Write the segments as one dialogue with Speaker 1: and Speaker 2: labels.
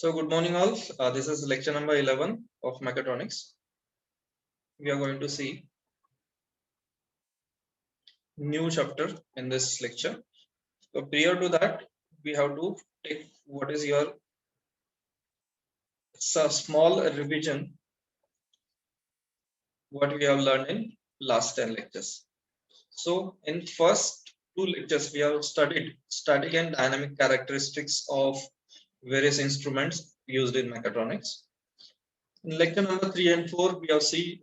Speaker 1: So good morning all. This is lecture number 11 of mechatronics. We are going to see new chapter in this lecture. So prior to that, we have to take what is your small revision what we have learned in last 10 lectures. So in first two lectures, we have studied static and dynamic characteristics of various instruments used in mechatronics. In lecture number 3 and 4, we have seen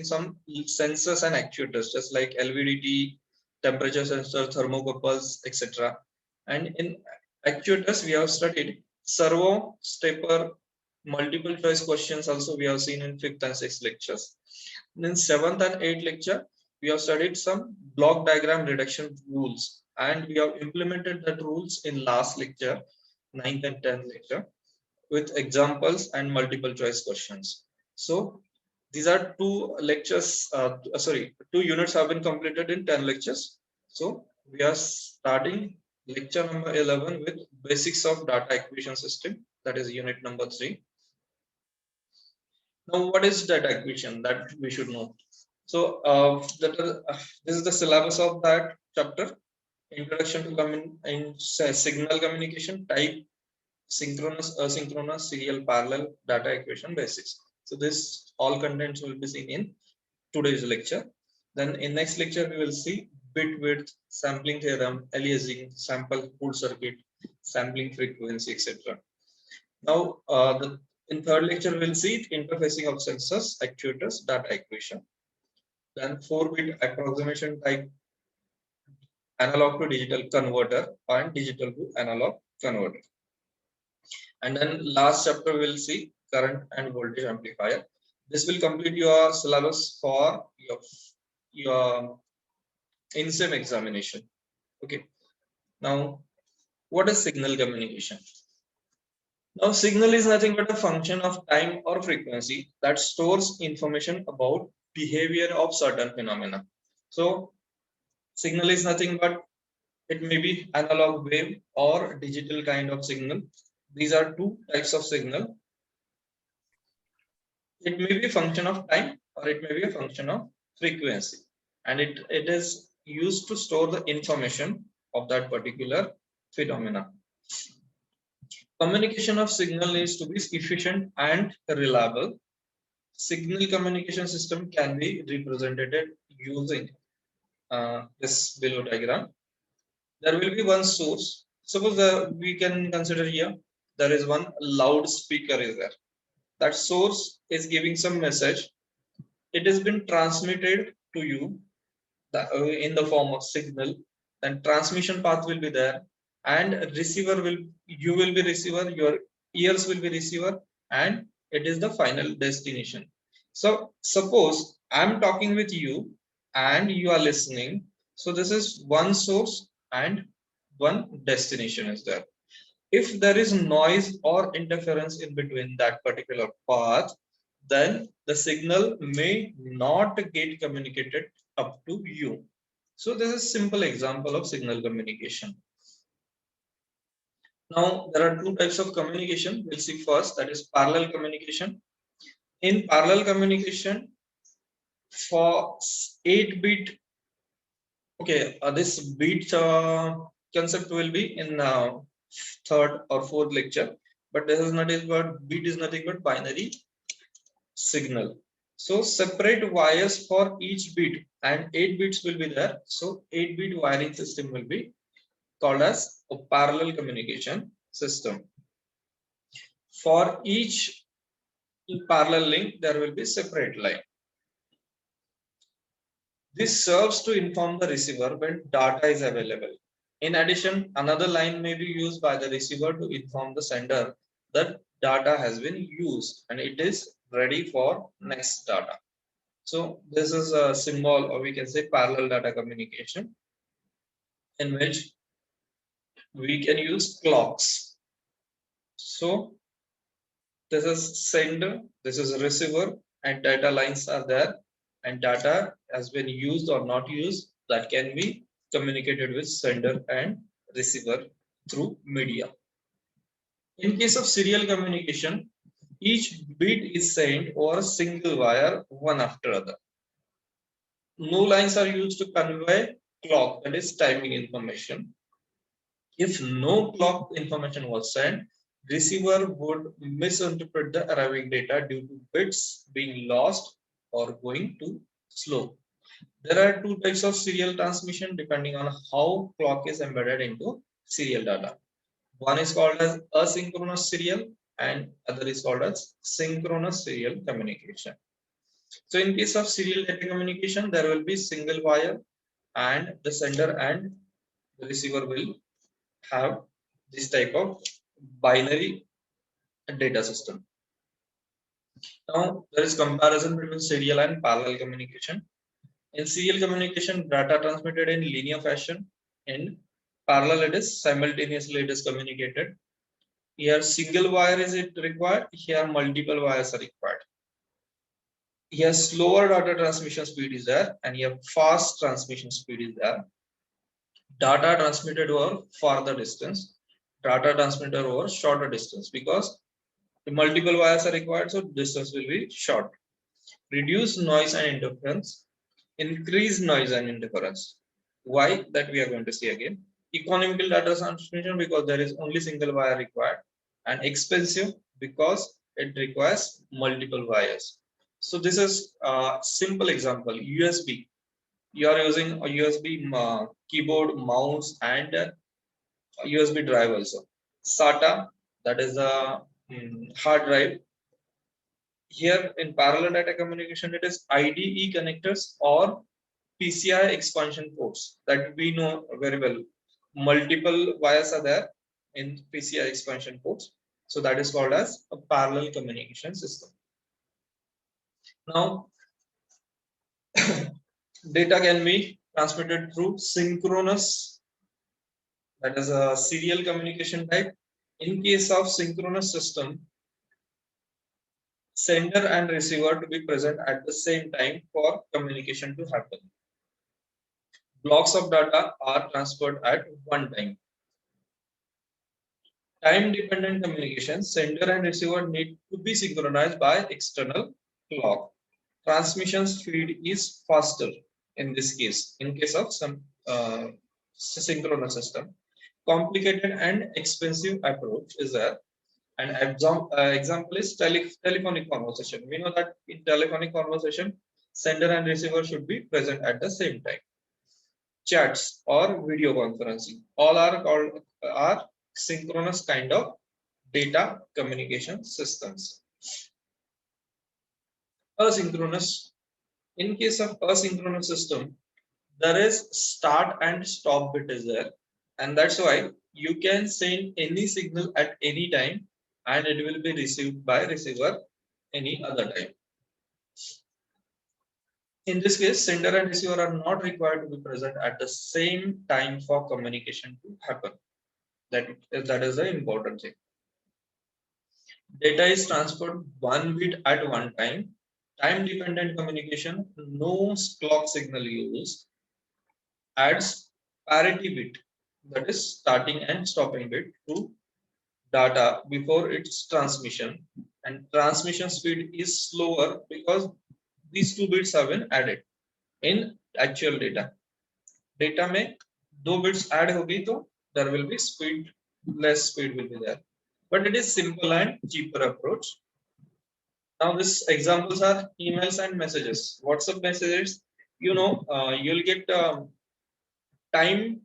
Speaker 1: some sensors and actuators, just like LVDT, temperature sensor, thermocouples, etc. And in actuators, we have studied servo, stepper, multiple choice questions. Also, we have seen in 5th and 6th lectures. And in 7th and 8th lecture, we have studied some block diagram reduction rules, and we have implemented that rules in last lecture, 9th and 10th lecture, with examples and multiple choice questions. So these are two units have been completed in 10 lectures. So we are starting lecture number 11 with basics of data acquisition system, that is unit number 3. Now what is data acquisition? That we should know. So this is the syllabus of that chapter. Introduction to signal communication, type, synchronous, asynchronous, serial, parallel, data acquisition basics. So this all contents will be seen in today's lecture. Then in next lecture we will see bit width, sampling theorem, aliasing, sample full circuit, sampling frequency, etc. Now in third lecture we'll see interfacing of sensors, actuators, data acquisition. Then 4-bit approximation type, analog to digital converter and digital to analog converter. And then last chapter we'll see current and voltage amplifier. This will complete your syllabus for your INSEM examination. Okay. Now, what is signal communication? Now, signal is nothing but a function of time or frequency that stores information about behavior of certain phenomena. So, signal is nothing but it may be analog wave or digital kind of signal. These are two types of signal. It may be a function of time or it may be a function of frequency, and it is used to store the information of that particular phenomena. Communication of signal needs to be efficient and reliable. Signal communication system can be represented using this below diagram. There will be one source. Suppose we can consider here there is one loudspeaker is there. That source is giving some message. It has been transmitted to you in the form of signal. Then transmission path will be there, and receiver will you will be receiver, your ears will be receiver, and it is the final destination. So suppose I'm talking with you and you are listening. So this is one source and one destination is there. If there is noise or interference in between that particular path, then the signal may not get communicated up to you. So this is a simple example of signal communication. Now there are two types of communication. We'll see first, that is parallel communication. In parallel communication, for 8-bit, okay, this bit concept will be in third or fourth lecture, but this is not about bit is nothing but binary signal. So separate wires for each bit, and 8 bits will be there. So 8-bit wiring system will be called as a parallel communication system. For each parallel link, there will be separate line. This serves to inform the receiver when data is available. In addition, another line may be used by the receiver to inform the sender that data has been used and it is ready for next data. So this is a symbol, or we can say parallel data communication, in which we can use clocks. So this is sender, this is receiver, and data lines are there, and data has been used or not used, that can be communicated with sender and receiver through media. In case of serial communication, each bit is sent over a single wire, one after other. No lines are used to convey clock, that is timing information. If no clock information was sent, receiver would misinterpret the arriving data due to bits being lost or going too slow. There are two types of serial transmission depending on how clock is embedded into serial data. One is called as asynchronous serial and other is called as synchronous serial communication. So in case of serial data communication, there will be single wire and the sender and the receiver will have this type of binary data system. Now there is comparison between serial and parallel communication. In serial communication, data transmitted in linear fashion. In parallel, it is simultaneously it is communicated. Here single wire is it required. Here multiple wires are required. Here slower data transmission speed is there, and here fast transmission speed is there. Data transmitted over farther distance, data transmitted over shorter distance, because the multiple wires are required, so distance will be short. Reduce noise and interference, increase noise and interference. Why? That we are going to see again. Economical data transmission, because there is only single wire required, and expensive because it requires multiple wires. So this is a simple example. USB. You are using a USB keyboard, mouse, and USB drive also. SATA, that is a hard drive. Here in parallel data communication, it is IDE connectors or PCI expansion ports that we know very well. Multiple wires are there in PCI expansion ports. So that is called as a parallel communication system. Now, data can be transmitted through synchronous, that is a serial communication type. In case of synchronous system, sender and receiver to be present at the same time for communication to happen. Blocks of data are transferred at one time. Time-dependent communication, sender and receiver need to be synchronized by external clock. Transmission speed is faster in this case, in case of some synchronous system. Complicated and expensive approach is there. An example is telephonic conversation. We know that in telephonic conversation, sender and receiver should be present at the same time. Chats or video conferencing, all are called are synchronous kind of data communication systems. Asynchronous. In case of asynchronous system, there is start and stop bit is there, and that's why you can send any signal at any time and it will be received by receiver any other time. In this case, sender and receiver are not required to be present at the same time for communication to happen. That is the important thing. Data is transferred one bit at one time. Time dependent communication, no clock signal used. Adds parity bit, that is starting and stopping bit, to data before its transmission, and transmission speed is slower because these two bits have been added in actual data. Data में दो bits add होगी तो there will be speed, less speed will be there, but it is simple and cheaper approach. Now these examples are emails and messages. WhatsApp messages, you'll get time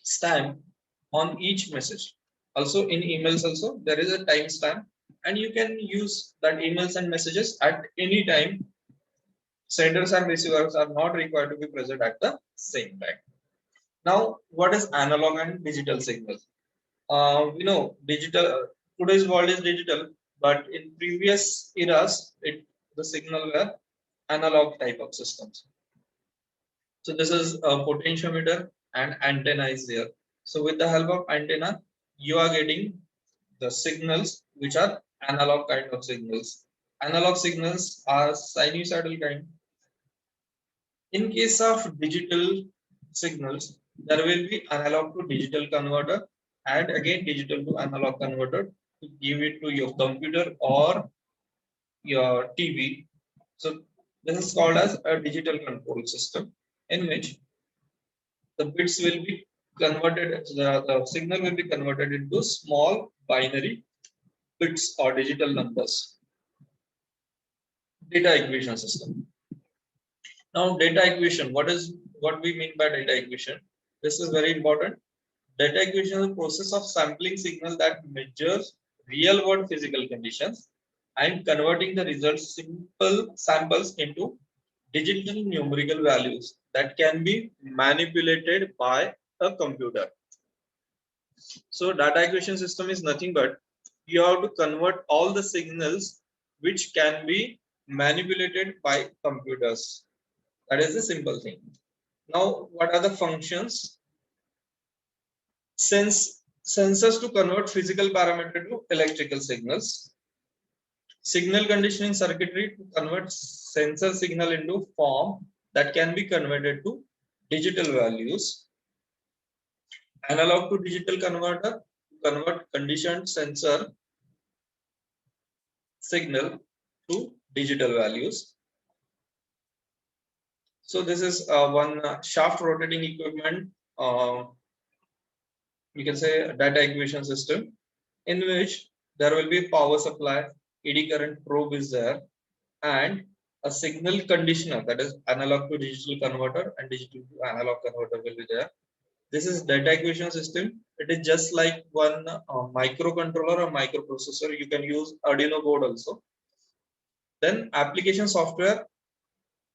Speaker 1: stamp on each message. Also in emails also there is a time stamp, and you can use that emails and messages at any time. Senders and receivers are not required to be present at the same time. Now, what is analog and digital signals? We know digital, today's world is digital, but in previous eras, the signal were analog type of systems. So this is a potentiometer and antenna is there. So with the help of antenna, you are getting the signals which are analog kind of signals. Analog signals are sinusoidal kind. In case of digital signals, there will be analog to digital converter and again digital to analog converter to give it to your computer or your TV. So this is called as a digital control system in which the bits will be converted, the signal will be converted into small binary bits or digital numbers. Data acquisition system. Now data acquisition, what we mean by data acquisition? This is very important. Data acquisition is a process of sampling signal that measures real world physical conditions and converting the results simple samples into digital numerical values that can be manipulated by a computer. So data acquisition system is nothing but you have to convert all the signals which can be manipulated by computers. That is the simple thing. Now, what are the functions? Sensors to convert physical parameter to electrical signals. Signal conditioning circuitry to convert sensor signal into form that can be converted to digital values. Analog to digital converter to convert conditioned sensor signal to digital values. So this is one shaft rotating equipment, you can say data acquisition system, in which there will be power supply, eddy current probe is there, and a signal conditioner, that is analog to digital converter and digital to analog converter will be there. This is data acquisition system. It is just like one microcontroller or microprocessor. You can use Arduino board also. Then application software,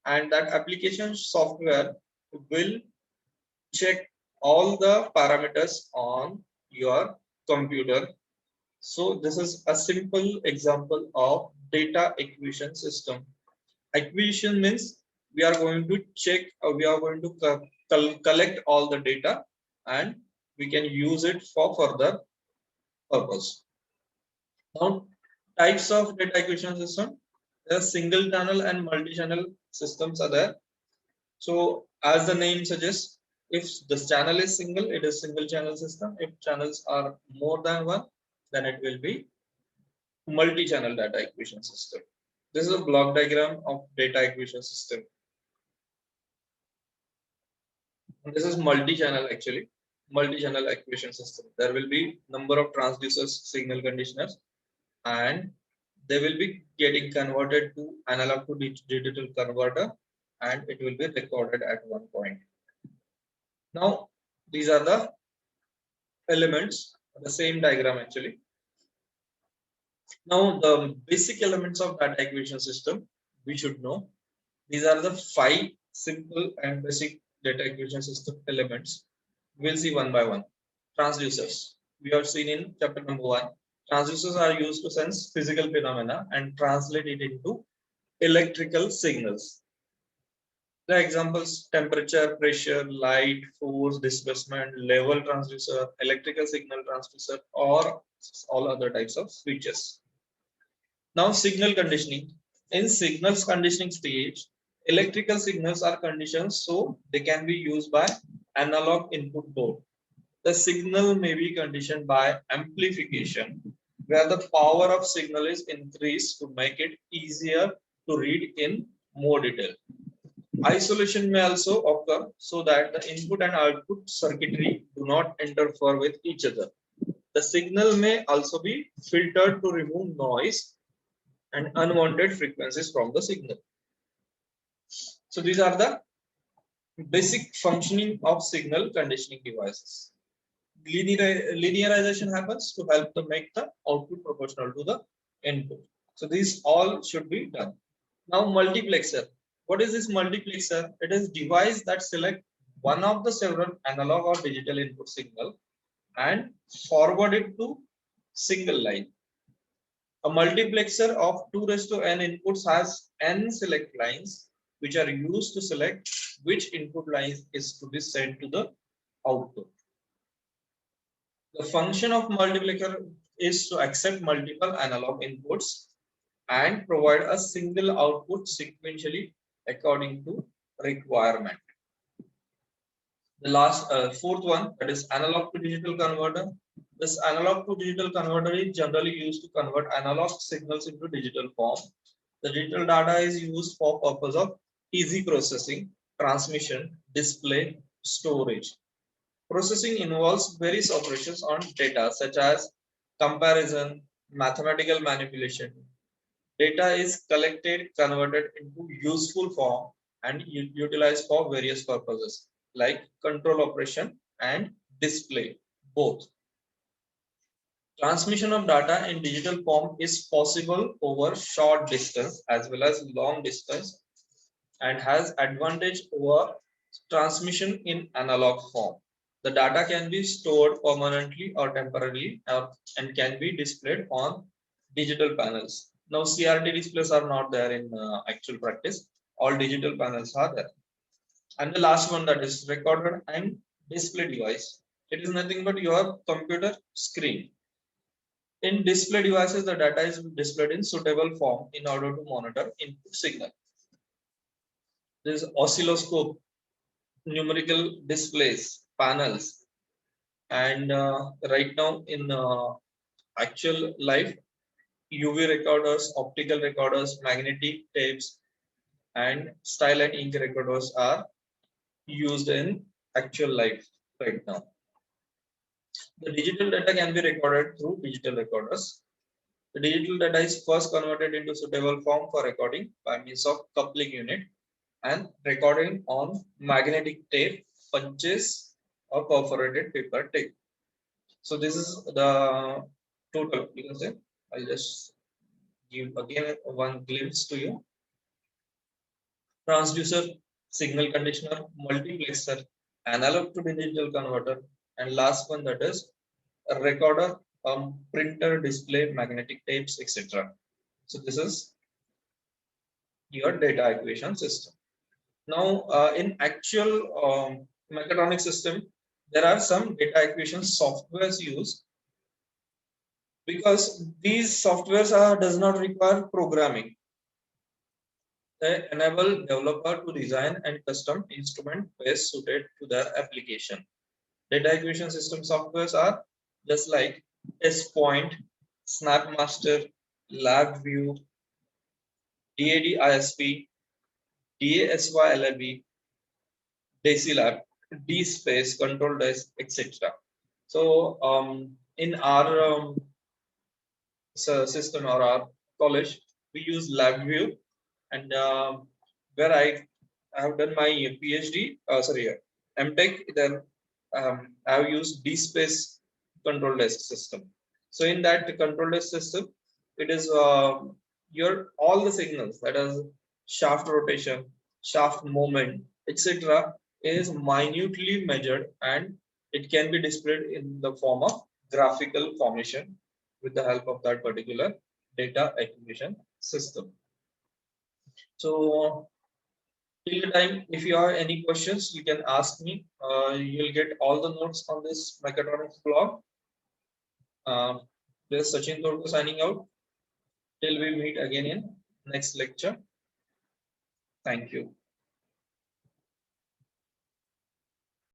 Speaker 1: and that application software will check all the parameters on your computer. So this is a simple example of data acquisition system. Acquisition means we are going to check, or we are going to collect all the data and we can use it for further purpose. Now, types of data acquisition system. There are single channel and multi-channel systems are there. So as the name suggests, if this channel is single, it is single channel system. If channels are more than one, then it will be multi-channel data acquisition system. This is a block diagram of data acquisition system. And this is multi-channel actually, multi-channel acquisition system. There will be number of transducers, signal conditioners, and they will be getting converted to analog to digital converter, and it will be recorded at one point. Now, these are the elements, the same diagram actually. Now, the basic elements of data acquisition system, we should know. These are the 5 simple and basic data acquisition system elements. We'll see one by one. Transducers. We have seen in chapter number 1. Transducers are used to sense physical phenomena and translate it into electrical signals. The examples: temperature, pressure, light, force, displacement, level transducer, electrical signal transducer, or all other types of switches. Now, signal conditioning. In signals conditioning stage, electrical signals are conditioned so they can be used by analog input board. The signal may be conditioned by amplification, where the power of signal is increased to make it easier to read in more detail. Isolation may also occur so that the input and output circuitry do not interfere with each other. The signal may also be filtered to remove noise and unwanted frequencies from the signal. So these are the basic functioning of signal conditioning devices. Linearization happens to help to make the output proportional to the input. So these all should be done. Now, multiplexer. What is this multiplexer? It is a device that select one of the several analog or digital input signal and forward it to single line. A multiplexer of 2n inputs has n select lines, which are used to select which input line is to be sent to the output. The function of multiplexer is to accept multiple analog inputs and provide a single output sequentially according to requirement. The last fourth one, that is analog to digital converter. This analog to digital converter is generally used to convert analog signals into digital form. The digital data is used for purpose of easy processing, transmission, display, storage. Processing involves various operations on data such as comparison, mathematical manipulation. Data is collected, converted into useful form and utilized for various purposes like control operation and display both. Transmission of data in digital form is possible over short distance as well as long distance and has advantage over transmission in analog form. The data can be stored permanently or temporarily and can be displayed on digital panels. Now CRT displays are not there in actual practice. All digital panels are there. And the last one, that is recorder and display device. It is nothing but your computer screen. In display devices, the data is displayed in suitable form in order to monitor input signal. There is oscilloscope, numerical displays, panels, and right now in actual life, UV recorders, optical recorders, magnetic tapes, and style and ink recorders are used in actual life right now. The digital data can be recorded through digital recorders. The digital data is first converted into suitable form for recording by means of coupling unit and recording on magnetic tape, punches, or perforated paper tape. So this is the total. You can say, I'll just give again one glimpse to you. Transducer, signal conditioner, multiplexer, analog to digital converter, and last one, that is a recorder, printer, display, magnetic tapes, etc. So this is your data acquisition system. Now, in actual mechatronic system, there are some data acquisition softwares used because these softwares does not require programming. They enable developer to design and custom instrument best suited to their application. Data acquisition system softwares are just like S-Point, SnapMaster, LabVIEW, DAD ISP, DASY LLB, DACylab, DSpace, Control Desk, etc. So in our system or our college, we use LabVIEW, and where I have done my PhD, MTech, then I have used DSpace Control Desk system. So in that control desk system, it is your all the signals, that is shaft rotation, shaft movement, etc., is minutely measured and it can be displayed in the form of graphical formation with the help of that particular data acquisition system. So till the time, if you have any questions, you can ask me. You'll get all the notes on this mechatronics blog. This is Sachin Torko signing out. Till we meet again in next lecture. Thank you.